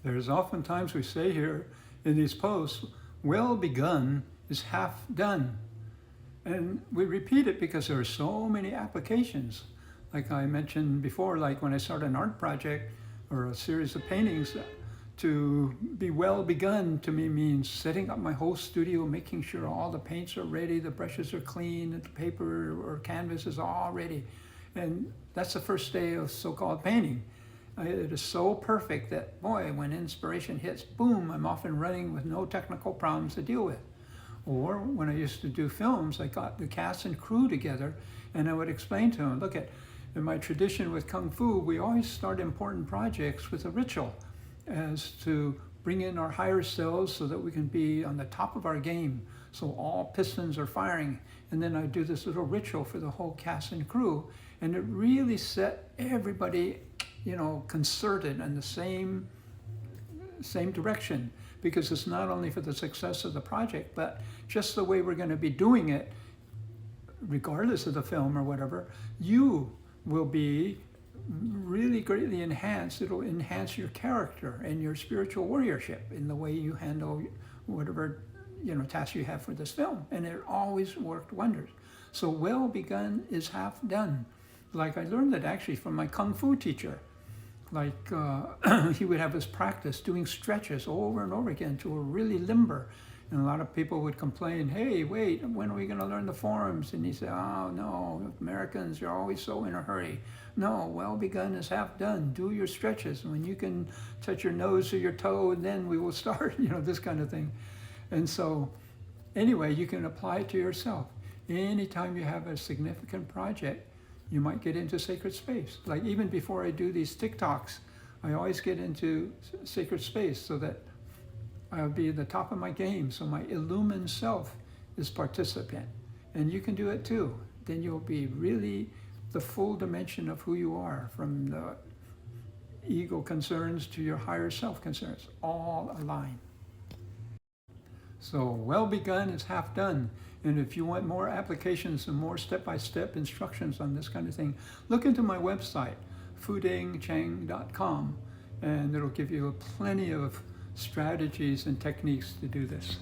There's oftentimes we say here in these posts, well begun is half done. And we repeat it because there are so many applications. Like I mentioned before, like when I start an art project or a series of paintings, to be well begun to me means setting up my whole studio, making sure all the paints are ready, the brushes are clean, and the paper or canvas is all ready. And that's the first day of so-called painting. It is so perfect that, boy, when inspiration hits, boom, I'm off and running with no technical problems to deal with. Or when I used to do films, I got the cast and crew together and I would explain to them, look, in my tradition with Kung Fu, we always start important projects with a ritual as to bring in our higher selves so that we can be on the top of our game. So all pistons are firing. And then I do this little ritual for the whole cast and crew. And it really set everybody, concerted in the same direction, because it's not only for the success of the project, but just the way we're going to be doing it, regardless of the film or whatever, you will be really greatly enhanced. It'll enhance your character and your spiritual warriorship in the way you handle whatever task you have for this film. And it always worked wonders. So well begun is half done. Like I learned that actually from my Kung Fu teacher. Like he would have us practice doing stretches over and over again till we're really limber. And a lot of people would complain, hey, wait, when are we going to learn the forms? And he said, oh, no, Americans, you're always so in a hurry. No, well begun is half done. Do your stretches. When you can touch your nose or your toe, then we will start, this kind of thing. And so anyway, you can apply it to yourself. Anytime you have a significant project, you might get into sacred space. Like even before I do these TikToks, I always get into sacred space so that I'll be at the top of my game. So my illumined self is participant. And you can do it too. Then you'll be really the full dimension of who you are, from the ego concerns to your higher self concerns, all align. So well begun is half done. And if you want more applications and more step-by-step instructions on this kind of thing, look into my website, fudingchang.com, and it'll give you plenty of strategies and techniques to do this.